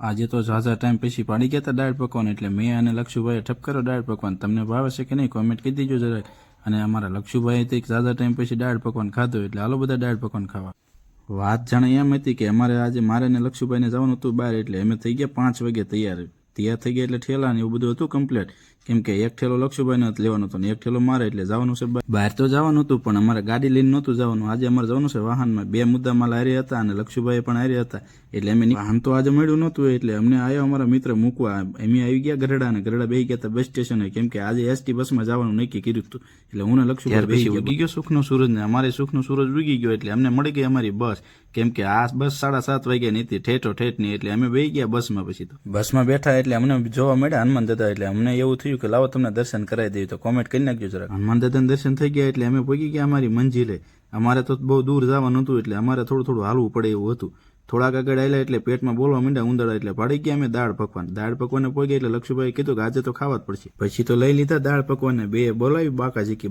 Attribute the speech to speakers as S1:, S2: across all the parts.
S1: આજે તો ઝાઝા ટાઈમ પછી પાડી ગયા હતા દાળ પકવાન, એટલે મેં અને લક્ષુભાઈએ ઠપકારો દાળ પકવાન. તમને ભાવે છે કે નહીં કોમેન્ટ કરી દીજો જરાક. અને અમારા લક્ષુભાઈએ તો એક ઝાઝા ટાઈમ પછી દાળ પકવાન ખાધું, એટલે હાલો બધા દાળ પકવાન ખાવા. વાત જાણે એમ હતી કે મારે ને લક્ષુભાઈને જવાનું હતું બહાર, એટલે અમે થઈ ગયા 5 વાગે તૈયાર થઈ ગયા. એટલે ઠેલા ને એવું બધું હતું કમ્પ્લીટ, કેમ કે એક ઠેલો લક્ષુભાઈને લેવાનો હતો ને એક ઠેલો મારે, એટલે જવાનું છે બહાર. તો જવાનું હતું પણ અમારે ગાડી લઈને નહોતું જવાનું. આજે અમારે જવાનું છે વાહનમાં. 2 મુદ્દા માલ હારી હતા અને લક્ષુભાઈ પણ હારી હતા, એટલે અમે વાહન તો આજે મળ્યું નહોતું, એટલે અમને આવ્યો અમારા મિત્ર મૂકવા. અમે આવી ગયા ગરડા, અને ગરડા બેસી ગયા હતા બસ સ્ટેશને, કેમ કે આજે એસટી બસમાં જવાનું નક્કી કર્યું હતું. એટલે હું ને લક્ષુભાઈ બેસી ઉગી ગયો સુખનો સૂરજ ને અમારે સુખનો સૂરજ ઉગી ગયો, એટલે અમને મળી ગઈ અમારી બસ. કેમ કે આ બસ 7:30 વાગ્યાની હતી, ઠેઠની. એટલે અમે બેસી ગયા બસમાં. પછી તો બસમાં બેઠા એટલે અમને જોવા મળ્યા હનુમાન દાદા, એટલે અમને એવું થયું કે લાવો તમને દર્શન કરાવી દઈએ. તો કોમેન્ટ કરી નાખજો જરાક. હનુમાન દાદાના દર્શન થઈ ગયા એટલે અમે પહોંચી ગયા અમારી મંજિલે. અમારે તો બહુ દૂર જવાનું હતું, એટલે અમારે થોડું હાલવું પડે એવું હતું. થોડાક આગળ આવેલા એટલે પેટમાં બોલવા માંડ્યા ઉંદરડા, એટલે પાડી ગયા અમે દાળ પકવાને પહોંચી ગયા. એટલે લક્ષુભાઈ કીધું કે આજે તો ખાવા જ પડશે. પછી તો લઈ લીધા દાળ પકવાને. 2 બોલાવી બાકાજીકી.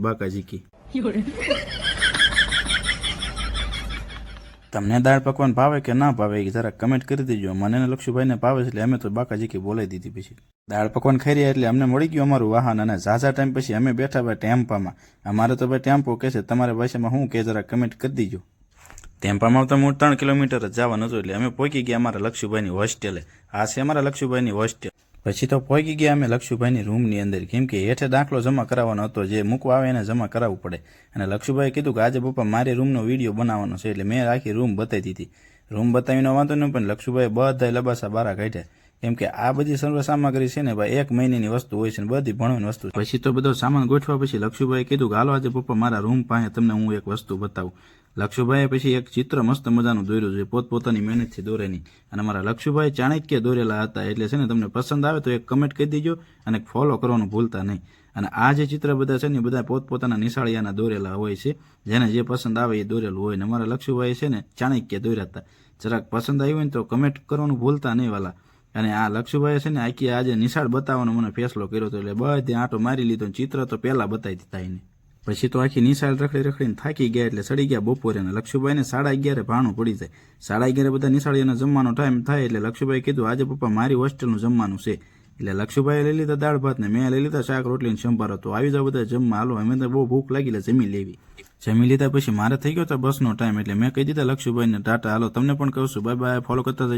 S1: તમને દાળ પકવાન ભાવે કે ના ભાવે એ જરા કમેન્ટ કરી દેજો. મને ને લક્ષુભાઈને ભાવે છે, એટલે અમે તો બાકાજીકી બોલાવી દીધી. પછી દાળ પકવાન ખાઈ રહ્યા એટલે અમને મળી ગયું અમારું વાહન, અને ઝાઝા ટાઈમ પછી અમે બેઠા ભાઈ ટેમ્પામાં. અમારે તો ભાઈ ટેમ્પો કે છે, તમારા ભાષામાં શું કે જરા કમેન્ટ કરી દીજો. ટેમ્પામાં તો 3 કિલોમીટર જ જવાનું હતું, એટલે અમે પહોંચી ગયા અમારા લક્ષુભાઈની હોસ્ટેલે. આ છે અમારા લક્ષુભાઈની હોસ્ટેલ. પછી તો પહોંચી ગયા અમે લક્ષુભાઈની રૂમની અંદર, કેમ કે હેઠે દાખલો જમા કરાવવાનો હતો. જે મૂકવા આવે એને જમા કરાવવું પડે. અને લક્ષુભાઈએ કીધું કે આજે પપ્પા મારે રૂમનો વિડીયો બનાવવાનો છે, એટલે મેં આખી રૂમ બતાવી દીધી. રૂમ બતાવીને વાંધો નહીં, પણ લક્ષુભાઈએ બધા લબાસા બારા કાઢ્યા, કેમ કે આ બધી સર્વ સામગ્રી છે ને ભાઈ 1 મહિનાની વસ્તુ હોય છે ને બધી ભણવાની વસ્તુ. પછી તો બધો સામાન ગોઠવા પછી લક્ષુભાઈએ કીધું કે હાલો આજે પપ્પા મારા રૂમ પાસે તમને હું એક વસ્તુ બતાવું. લક્ષુભાઈએ પછી એક ચિત્ર મસ્ત મજાનું દોર્યું છે, પોતપોતાની મહેનતથી દોરેની. અને મારા લક્ષુભાઈ ચાણક્ય દોરેલા હતા, એટલે છે ને તમને પસંદ આવે તો એક કમેન્ટ કરી દેજો અને ફોલો કરવાનું ભૂલતા નહીં. અને આ જે ચિત્ર બધા છે ને બધા પોતપોતાના નિશાળિયાના દોરેલા હોય છે, જેને જે પસંદ આવે એ દોરેલું હોય. ને અમારા લક્ષુભાઈ છે ને ચાણક્ય દોર્યા હતા. જરાક પસંદ આવ્યું હોય ને તો કમેન્ટ કરવાનું ભૂલતા નહીં વાલા. અને આ લક્ષુભાઈ છે ને આખી આજે નિશાળ બતાવવાનો મને ફેસલો કર્યો હતો, એટલે બધે આંટો મારી લીધો. ચિત્ર તો પહેલા બતાવી દીધા એને. પછી તો આખી નિશાળ રખડીને થાકી ગયા, એટલે સડી ગયા બપોરે. ને લક્ષુભાઈને 11:30 ભાણું પડી જાય. 11:30 બધા નિશાળીઓનો જમવાનો ટાઈમ થાય, એટલે લક્ષુભાઈ કીધું આજે પપ્પા મારી હોસ્ટેલનું જમવાનું છે. એટલે લક્ષુભાઈએ લઈ લીધા દાળ ભાત ને મેં લઈ લીધા શાક રોટલી ને સંભારો. તો આવી જાવ બધા જમવા. હાલો અમે તો બહુ ભૂખ લાગી, એટલે જમી લેવી. જમી લીધા પછી મારે થઈ ગયો હતો બસનો ટાઈમ, એટલે મેં કહી દીધા લક્ષુભાઈને ટાટા. હાલો તમને પણ કહું છું બાય બાય, ફોલો કરતા જજો.